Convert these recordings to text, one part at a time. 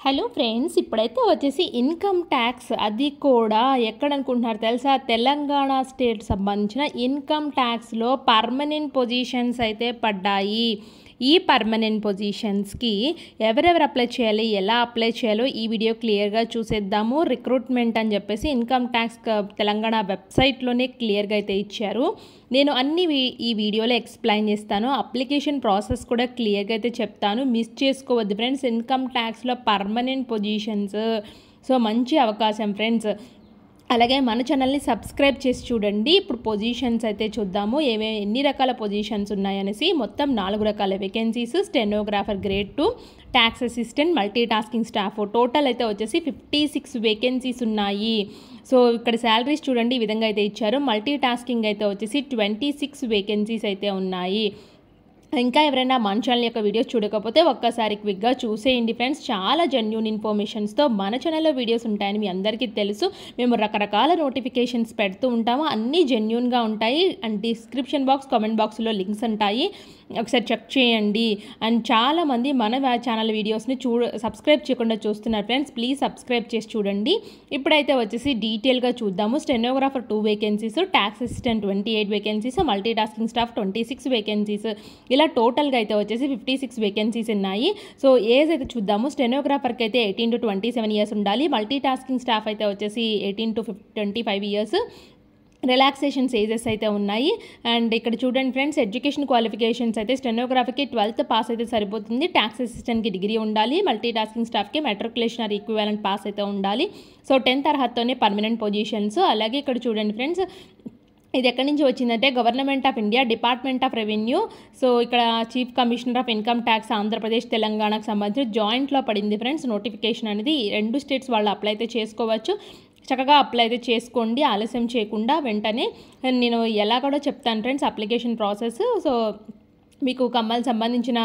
Hello friends, ఇప్పుడైతే వచ్చేసి income tax అది కూడా ఎక్కడ అనుకుంటున్నారు తెలుసా? తెలంగాణ స్టేట్ సంబంధించిన ఇన్కమ్ ట్యాక్స్లో పర్మనెంట్ పొజిషన్స్ అయితే పడ్డాయి. ఈ పర్మనెంట్ పొజిషన్స్కి ఎవరెవరు అప్లై చేయాలి, ఎలా అప్లై చేయాలో ఈ వీడియో క్లియర్గా చూసేద్దాము. రిక్రూట్మెంట్ అని చెప్పేసి ఇన్కమ్ ట్యాక్స్ తెలంగాణ వెబ్సైట్లోనే క్లియర్గా అయితే ఇచ్చారు. నేను అన్ని ఈ వీడియోలో ఎక్స్ప్లెయిన్ చేస్తాను. అప్లికేషన్ ప్రాసెస్ కూడా క్లియర్గా అయితే చెప్తాను. మిస్ చేసుకోవద్దు ఫ్రెండ్స్. ఇన్కమ్ ట్యాక్స్లో పర్మనెంట్ పొజిషన్స్, సో మంచి అవకాశం ఫ్రెండ్స్. అలాగే మన ఛానల్ని సబ్స్క్రైబ్ చేసి చూడండి. ఇప్పుడు పొజిషన్స్ అయితే చూద్దాము, ఎన్ని రకాల పొజిషన్స్ ఉన్నాయనేసి. మొత్తం 4 రకాల vacancies. Stenographer grade 2, tax assistant, multi tasking staff. Total అయితే వచ్చేసి 56 వేకెన్సీస్ ఉన్నాయి. సో ఇక్కడ శాలరీస్ చూడండి, ఈ విధంగా అయితే ఇచ్చారు. మల్టీ టాస్కింగ్ అయితే వచ్చేసి 26 వేకెన్సీస్ అయితే ఉన్నాయి. ఇంకా ఎవరైనా మన ఛానల్ యొక్క వీడియోస్ చూడకపోతే ఒక్కసారి క్విక్గా చూసేయండి ఫ్రెండ్స్. చాలా జెన్యూన్ ఇన్ఫర్మేషన్స్తో మన ఛానల్లో వీడియోస్ ఉంటాయని మీ అందరికీ తెలుసు. మేము రకరకాల నోటిఫికేషన్స్ పెడుతూ ఉంటాము, అన్నీ జెన్యూన్గా ఉంటాయి. అండ్ డిస్క్రిప్షన్ బాక్స్, కామెంట్ బాక్స్లో లింక్స్ ఉంటాయి, ఒకసారి చెక్ చేయండి. అండ్ చాలామంది మన ఛానల్ వీడియోస్ని సబ్స్క్రైబ్ చేయకుండా చూస్తున్నారు ఫ్రెండ్స్. ప్లీజ్ సబ్స్క్రైబ్ చేసి చూడండి. ఇప్పుడైతే వచ్చేసి డీటెయిల్గా చూద్దాము. Stenographer 2 vacancies, tax assistant 28 vacancies, multi tasking staff 26 vacancies. ఇలా టోటల్గా అయితే వచ్చేసి 56 వేకెన్సీస్ ఉన్నాయి. సో ఏజ్ అయితే చూద్దాము. స్టెనోగ్రాఫర్కి అయితే 18 to 27 ఇయర్స్ ఉండాలి. మల్టీ టాస్కింగ్ స్టాఫ్ అయితే వచ్చేసి 18 to 25 ఇయర్స్. రిలాక్సేషన్స్ ఏజెస్ అయితే ఉన్నాయి. అండ్ ఇక్కడ చూడండి ఫ్రెండ్స్, ఎడ్యుకేషన్ క్వాలిఫికేషన్స్ అయితే స్టెనోగ్రాఫర్కి 12th పాస్ అయితే సరిపోతుంది. ట్యాక్స్ అసిస్టెంట్కి డిగ్రీ ఉండాలి. మల్టీ టాస్కింగ్ స్టాఫ్కి మెట్రికులేషన్ ఆర్ ఈక్వివాలెంట్ పాస్ అయితే ఉండాలి. సో 10th అర్హతతోనే పర్మనెంట్ పొజిషన్స్. అలాగే ఇక్కడ చూడండి ఫ్రెండ్స్, ఇది ఎక్కడి నుంచి వచ్చిందంటే government of India, department of revenue. So ఇక్కడ chief commissioner of income tax Andhra Pradesh, తెలంగాణకు సంబంధించి జాయింట్లో పడింది ఫ్రెండ్స్ నోటిఫికేషన్ అనేది. 2 స్టేట్స్ వాళ్ళు అప్లై అయితే చేసుకోవచ్చు. చక్కగా అప్లై అయితే చేసుకోండి, ఆలస్యం చేయకుండా వెంటనే. నేను ఎలా కూడా చెప్తాను ఫ్రెండ్స్ అప్లికేషన్ ప్రాసెస్. సో మీకు కమ్మల్ సంబంధించిన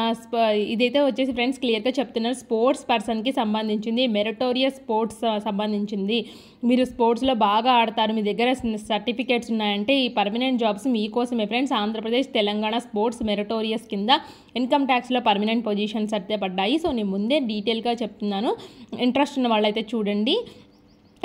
ఇదైతే వచ్చేసి ఫ్రెండ్స్ క్లియర్గా చెప్తున్నారు. స్పోర్ట్స్ పర్సన్కి సంబంధించింది, మెరిటోరియస్ స్పోర్ట్స్ సంబంధించింది. మీరు స్పోర్ట్స్లో బాగా ఆడతారు, మీ దగ్గర సర్టిఫికేట్స్ ఉన్నాయంటే ఈ పర్మనెంట్ జాబ్స్ మీకోసమే friends. Andhra Pradesh, Telangana sports meritorious కింద ఇన్కమ్ ట్యాక్స్లో పర్మనెంట్ పొజిషన్స్ అయితే పడ్డాయి. సో నేను ముందే డీటెయిల్గా చెప్తున్నాను, ఇంట్రెస్ట్ ఉన్న వాళ్ళైతే చూడండి.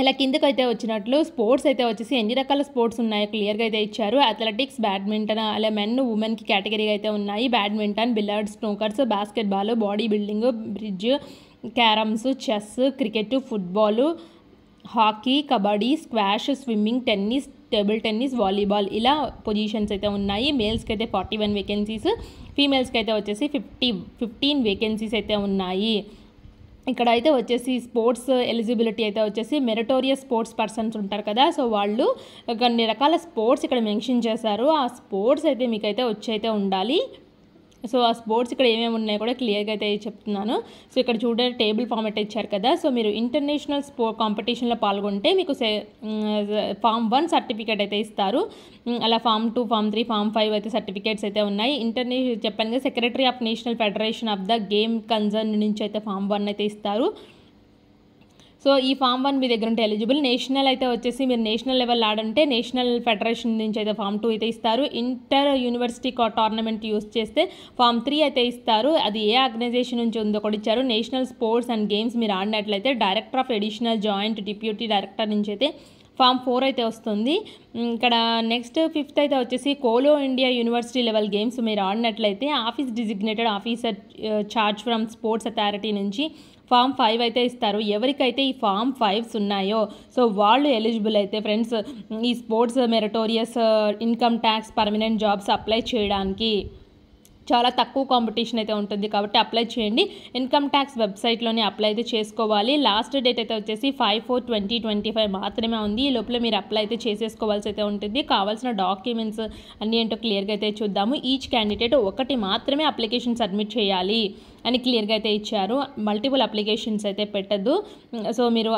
ఇలా కిందకు అయితే వచ్చినట్లు స్పోర్ట్స్ అయితే వచ్చేసి ఎన్ని రకాల స్పోర్ట్స్ ఉన్నాయో క్లియర్గా అయితే ఇచ్చారు. అథ్లెటిక్స్, బ్యాడ్మింటన్, అలా మెన్ ఉమెన్కి కేటగిరీగా అయితే ఉన్నాయి. Badminton, billiards, snookers, basketball, body building, bridge, carroms, chess, cricket, football, hockey, kabaddi, squash, swimming, tennis, table tennis, volleyball, ఇలా పొజిషన్స్ అయితే ఉన్నాయి. మేల్స్కి అయితే 41 వేకెన్సీస్, ఫీమేల్స్కి అయితే వచ్చేసి 15 వేకెన్సీస్ అయితే ఉన్నాయి. ఇక్కడ అయితే వచ్చేసి స్పోర్ట్స్ ఎలిజిబిలిటీ అయితే వచ్చేసి మెరిటోరియస్ స్పోర్ట్స్ పర్సన్స్ ఉంటారు కదా, సో వాళ్ళు కొన్ని రకాల స్పోర్ట్స్ ఇక్కడ మెన్షన్ చేశారు. ఆ స్పోర్ట్స్ అయితే మీకైతే వచ్చైతే ఉండాలి. సో ఆ స్పోర్ట్స్ ఇక్కడ ఏమేమి ఉన్నాయో కూడా క్లియర్గా అయితే చెప్తున్నాను. సో ఇక్కడ చూడండి టేబుల్ ఫార్మెట్ ఇచ్చారు కదా. సో మీరు ఇంటర్నేషనల్ కాంపిటీషన్లో పాల్గొంటే మీకు ఫామ్ 1 సర్టిఫికేట్ అయితే ఇస్తారు. అలా ఫామ్ 2, ఫామ్ 3, ఫామ్ 5 అయితే సర్టిఫికేట్స్ అయితే ఉన్నాయి. చెప్పాను కదా, secretary of national federation of the game concern నుంచి అయితే ఫామ్ 1 అయితే ఇస్తారు. సో ఈ ఫామ్ 1 మీ దగ్గర ఉంటే ఎలిజిబుల్. నేషనల్ అయితే వచ్చేసి మీరు నేషనల్ లెవెల్ ఆడంటే నేషనల్ ఫెడరేషన్ నుంచి అయితే ఫామ్ 2 అయితే ఇస్తారు. ఇంటర్ యూనివర్సిటీ టోర్నమెంట్ యూస్ చేస్తే ఫామ్ 3 అయితే ఇస్తారు. అది ఏ ఆర్గనైజేషన్ నుంచి ఉందో కూడా ఇచ్చారు. నేషనల్ స్పోర్ట్స్ అండ్ గేమ్స్ మీరు ఆడినట్లయితే director of additional joint deputy director నుంచి అయితే ఫామ్ 4 అయితే వస్తుంది. ఇక్కడ నెక్స్ట్ 5th అయితే వచ్చేసి Khelo India university level games మీరు ఆడినట్లయితే office designated officer charge from sports authority నుంచి ఫామ్ 5 అయితే ఇస్తారు. ఎవరికైతే ఈ ఫామ్ 5s ఉన్నాయో సో వాళ్ళు ఎలిజిబుల్ అయితే ఫ్రెండ్స్ ఈ sports meritorious income tax permanent jobs apply చేయడానికి. చాలా తక్కువ కాంపిటీషన్ అయితే ఉంటుంది కాబట్టి అప్లై చేయండి. ఇన్కమ్ ట్యాక్స్ వెబ్సైట్లోనే అప్లై అయితే చేసుకోవాలి. లాస్ట్ డేట్ అయితే వచ్చేసి 5/4/2025 మాత్రమే ఉంది. ఈ లోపల మీరు అప్లై అయితే చేసేసుకోవాల్సి అయితే ఉంటుంది. కావాల్సిన డాక్యుమెంట్స్ అన్నీ ఏంటో క్లియర్గా అయితే చూద్దాము. ఈచ్ క్యాండిడేట్ ఒకటి మాత్రమే అప్లికేషన్ సబ్మిట్ చేయాలి అని క్లియర్గా అయితే ఇచ్చారు. మల్టిపుల్ అప్లికేషన్స్ అయితే పెట్టద్దు. సో మీరు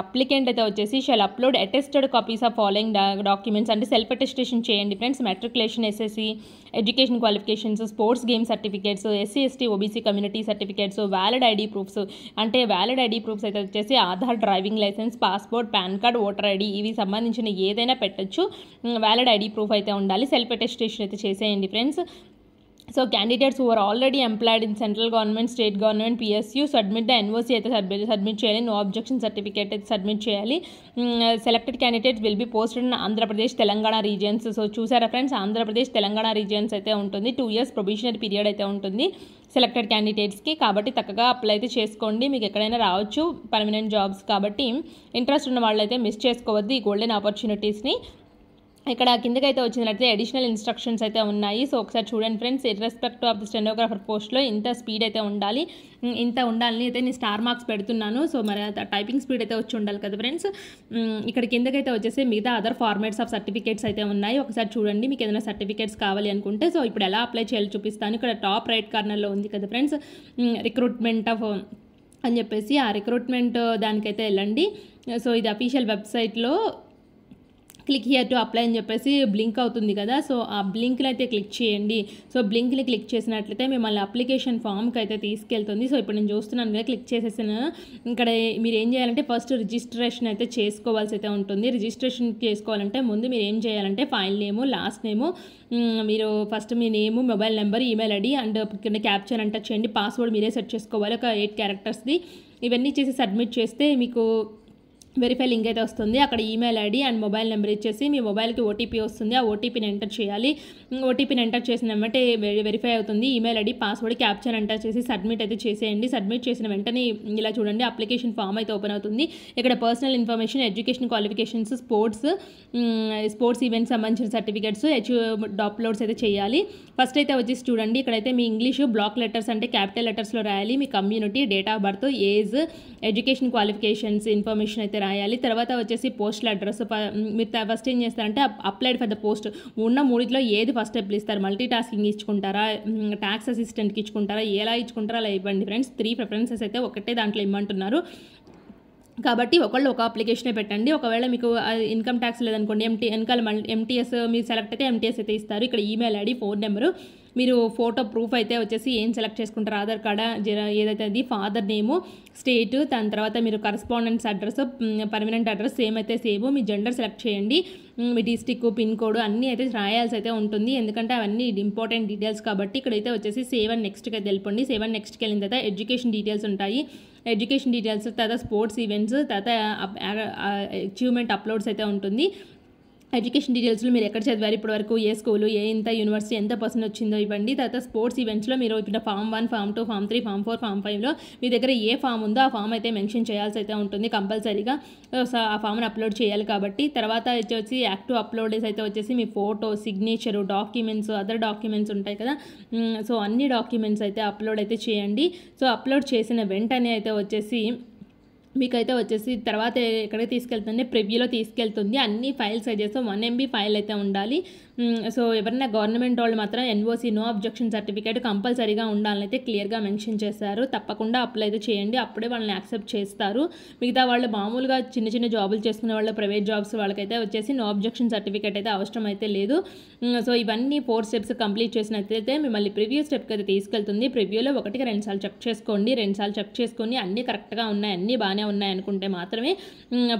అప్లికెంట్ అయితే వచ్చేసి shall upload attested copies of following documents. అంటే సెల్ఫ్ అటెస్టేషన్ చేయండి friends. Matriculation, SSC, education qualifications, sports game certificates, SC ST OBC community certificates, valid ID proofs. అంటే వ్యాలిడ్ ఐడి ప్రూఫ్స్ అయితే వచ్చేసి Aadhaar, driving licence, passport, PAN card, voter ID, ఇవి సంబంధించిన ఏదైనా పెట్టచ్చు. Valid ID proof అయితే ఉండాలి. సెల్ఫ్ అటెస్టేషన్ అయితే చేసేయండి friends. So candidates who are already employed in central government, state government, PSU submit the NOC అయితే సబ్మిట్ చేయాలి. నో అబ్జెక్షన్ సర్టిఫికేట్ అయితే సబ్మిట్ చేయాలి. Selected candidates will be posted in Andhra Pradesh, Telangana regions. So చూసారా friends, Andhra Pradesh, Telangana regions అయితే ఉంటుంది. 2 years probationary period అయితే ఉంటుంది selected క్యాండిడేట్స్కి. కాబట్టి చక్కగా అప్లై అయితే చేసుకోండి, మీకు ఎక్కడైనా రావచ్చు పర్మనెంట్ జాబ్స్. కాబట్టి ఇంట్రెస్ట్ ఉన్న వాళ్ళు అయితే మిస్ చేసుకోవద్దు ఈ గోల్డెన్ ఆపర్చునిటీస్ని. ఇక్కడ కిందకైతే వచ్చినట్లయితే అడిషనల్ ఇన్స్ట్రక్షన్స్ అయితే ఉన్నాయి. సో ఒకసారి చూడండి ఫ్రెండ్స్, ఇర్రెస్పెక్ట్ ఆఫ్ ది స్టెనోగ్రాఫర్ పోస్ట్లో ఇంత స్పీడ్ అయితే ఉండాలి, ఇంత ఉండాలని అయితే నేను స్టార్ మార్క్స్ పెడుతున్నాను. సో మరి టైపింగ్ స్పీడ్ అయితే వచ్చి ఉండాలి కదా ఫ్రెండ్స్. ఇక్కడ కిందకైతే వచ్చేసి మిగతా అదర్ ఫార్మాట్స్ ఆఫ్ సర్టిఫికేట్స్ అయితే ఉన్నాయి. ఒకసారి చూడండి, మీకు ఏదైనా సర్టిఫికేట్స్ కావాలి అనుకుంటే. సో ఇప్పుడు ఎలా అప్లై చేయాలో చూపిస్తాను. ఇక్కడ టాప్ రైట్ కార్నర్లో ఉంది కదా ఫ్రెండ్స్, రిక్రూట్మెంట్ ఆఫ్ అని చెప్పేసి, ఆ రిక్రూట్మెంట్ దానికైతే వెళ్ళండి. సో ఇది అఫీషియల్ వెబ్సైట్లో క్లిక్ హియర్ టు అప్లై అని చెప్పేసి బ్లింక్ అవుతుంది కదా. సో ఆ బ్లింక్ని అయితే క్లిక్ చేయండి. సో బ్లింక్ని క్లిక్ చేసినట్లయితే మిమ్మల్ని అప్లికేషన్ ఫామ్కి అయితే తీసుకెళ్తుంది. సో ఇప్పుడు నేను చూస్తున్నాను కదా, క్లిక్ చేసేసిన ఇక్కడ మీరు ఏం చేయాలంటే ఫస్ట్ రిజిస్ట్రేషన్ అయితే చేసుకోవాల్సి అయితే ఉంటుంది. రిజిస్ట్రేషన్ చేసుకోవాలంటే ముందు మీరు ఏం చేయాలంటే ఫైల్ నేము, లాస్ట్ నేము, మీరు first me name, mobile number, email ID and కింద క్యాప్చర్ అంటే చేయండి. పాస్వర్డ్ మీరే సెట్ చేసుకోవాలి, ఒక 8 charactersది. ఇవన్నీ చేసి సబ్మిట్ చేస్తే మీకు వెరిఫై లింక్ అయితే వస్తుంది. అక్కడ email ID and mobile number ఇచ్చేసి మీ మొబైల్కి ఓటీపీ వస్తుంది. ఆ ఓటీపీని ఎంటర్ చేయాలి. ఓటీపీని ఎంటర్ చేసిన వెంటనే వెరిఫై అవుతుంది. Email ID, password, capture enter చేసి సబ్మిట్ అయితే చేసేయండి. సబ్మిట్ చేసిన వెంటనే ఇలా చూడండి, అప్లికేషన్ ఫామ్ అయితే ఓపెన్ అవుతుంది. ఇక్కడ personal information, education qualifications, sports events సంబంధించిన సర్టిఫికేట్స్ అప్లోడ్స్ అయితే చేయాలి. ఫస్ట్ అయితే వచ్చేసి చూడండి, ఇక్కడైతే మీ ఇంగ్లీషు బ్లాక్ లెటర్స్ అంటే క్యాపిటల్ లెటర్స్లో రాయాలి. మీ community, date of birth, age, education qualifications information అయితే రాయాలి. తర్వాత వచ్చేసి పోస్టల్ అడ్రస్. మీరు ఫస్ట్ ఏం చేస్తారంటే అప్లైడ్ ఫర్ ద పోస్ట్ ఉన్న 3లో ఏది ఫస్ట్ అప్లై ఇస్తారు, మల్టీ టాస్కింగ్ ఇచ్చుకుంటారా, ట్యాక్స్ అసిస్టెంట్కి ఇచ్చుకుంటారా, ఎలా ఇచ్చుకుంటారా అలా ఇవ్వండి ఫ్రెండ్స్. 3 preferences అయితే ఒకటే దాంట్లో ఇమ్మంటున్నారు. కాబట్టి ఒకళ్ళు ఒక అప్లికేషనే పెట్టండి. ఒకవేళ మీకు ఇన్కమ్ ట్యాక్స్ లేదనుకోండి, ఎంటీఎస్ మీరు సెలెక్ట్ అయితే ఎంటీఎస్ అయితే ఇస్తారు. ఇక్కడ ఈమెయిల్ ఐడి, ఫోన్ నెంబరు, మీరు ఫోటో ప్రూఫ్ అయితే వచ్చేసి ఏం సెలెక్ట్ చేసుకుంటారు, ఆధార్ కార్డ్ ఏదైతే అది, ఫాదర్ నేము, స్టేట్, దాని తర్వాత మీరు correspondence address, permanent address same అయితే సేమ్, మీ జెండర్ సెలెక్ట్ చేయండి, మీ డిస్టిక్, పిన్ కోడ్ అన్నీ అయితే రాయాల్సి అయితే ఉంటుంది. ఎందుకంటే అవన్నీ ఇంపార్టెంట్ డీటెయిల్స్ కాబట్టి. ఇక్కడైతే వచ్చేసి సేవ్ అండ్ నెక్స్ట్కి అయితే వెళ్ళిపోండి. సేవ్ అండ్ నెక్స్ట్కి వెళ్ళిన తర్వాత ఎడ్యుకేషన్ డీటెయిల్స్ ఉంటాయి. ఎడ్యుకేషన్ డీటెయిల్స్ తర్వాత స్పోర్ట్స్ ఈవెంట్స్, తర్వాత అచీవ్మెంట్ అప్లోడ్స్ అయితే ఉంటుంది. ఎడ్యుకేషన్ డీటెయిల్స్లో మీరు ఎక్కడ చదివారు ఇప్పటివరకు, ఏ స్కూలు, ఎంత యూనివర్సిటీ, ఎంత పర్సెంట్ వచ్చిందో ఇవ్వండి. తర్వాత స్పోర్ట్స్ ఈవెంట్స్లో మీరు ఇప్పుడు form 1, form 2, form 3, form 4, form 5లో మీ దగ్గర ఏ ఫామ్ ఉందో ఆ ఫామ్ అయితే మెన్షన్ చేయాల్సి అయితే ఉంటుంది కంపల్సరీగా. ఆ ఫామ్ని అప్లోడ్ చేయాలి కాబట్టి. తర్వాత వచ్చేసి యాక్టివ్ అప్లోడేస్ అయితే వచ్చేసి మీ photo, signature, documents, other documents ఉంటాయి కదా. సో అన్ని డాక్యుమెంట్స్ అయితే అప్లోడ్ అయితే చేయండి. సో అప్లోడ్ చేసిన వెంటనే అయితే వచ్చేసి మీకైతే వచ్చేసి తర్వాత ఎక్కడికి తీసుకెళ్తుంది, ప్రివ్యూలో తీసుకెళ్తుంది. అన్ని ఫైల్ సైజెస్ 1 MB ఫైల్ అయితే ఉండాలి. సో ఎవరైనా గవర్నమెంట్ వాళ్ళు మాత్రం ఎన్ఓసి, నో అబ్జెక్షన్ సర్టిఫికేట్ కంపల్సరీగా ఉండాలని అయితే క్లియర్గా మెన్షన్ చేశారు. తప్పకుండా అప్లై అయితే చేయండి, అప్పుడే వాళ్ళని యాక్సెప్ట్ చేస్తారు. మిగతా వాళ్ళు మామూలుగా చిన్న చిన్న జాబులు చేసుకునే వాళ్ళు, ప్రైవేట్ జాబ్స్ వాళ్ళకైతే వచ్చేసి నో అబ్జెక్షన్ సర్టిఫికేట్ అయితే అవసరం అయితే లేదు. సో ఇవన్నీ 4 steps కంప్లీట్ చేసినట్లయితే మిమ్మల్ని ప్రివ్యూ స్టెప్కి అయితే తీసుకెళ్తుంది. ప్రివ్యూలో 1కి 2 సార్లు చెక్ చేసుకోండి. 2 సార్లు చెక్ చేసుకొని అన్నీ కరెక్ట్గా ఉన్నాయి, అన్నీ బాగానే ఉన్నాయి అనుకుంటే మాత్రమే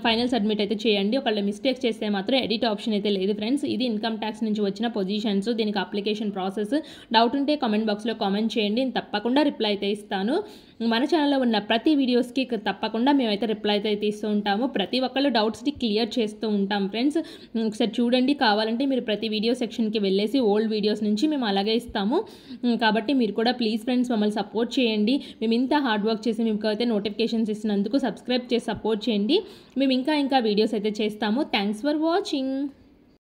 ఫైనల్ సబ్మిట్ అయితే చేయండి. ఒకవేళ మిస్టేక్స్ చేస్తే మాత్రం ఎడిట్ ఆప్షన్ అయితే లేదు ఫ్రెండ్స్. ఇది ఇన్కమ్ ట్యాక్స్ నుంచి వచ్చిన పొజిషన్స్, దీనికి అప్లికేషన్ ప్రాసెస్. డౌట్ ఉంటే కామెంట్ బాక్స్లో కామెంట్ చేయండి, నేను తప్పకుండా రిప్లై అయితే ఇస్తాను. మన ఛానల్లో ఉన్న ప్రతి వీడియోస్కి తప్పకుండా మేమైతే రిప్లై అయితే తీస్తూ ఉంటాము. ప్రతి ఒక్కళ్ళు డౌట్స్ని క్లియర్ చేస్తూ ఉంటాం ఫ్రెండ్స్. ఒకసారి చూడండి, కావాలంటే మీరు ప్రతి వీడియో సెక్షన్కి వెళ్ళేసి ఓల్డ్ వీడియోస్ నుంచి మేము అలాగే ఇస్తాము. కాబట్టి మీరు కూడా ప్లీజ్ ఫ్రెండ్స్ మమ్మల్ని సపోర్ట్ చేయండి. మేము ఇంత హార్డ్ వర్క్ చేసి మీకు అయితే నోటిఫికేషన్స్ ఇస్తున్నందుకు సబ్స్క్రైబ్ చేసి సపోర్ట్ చేయండి. మేము ఇంకా వీడియోస్ అయితే చేస్తాము. Thanks for watching.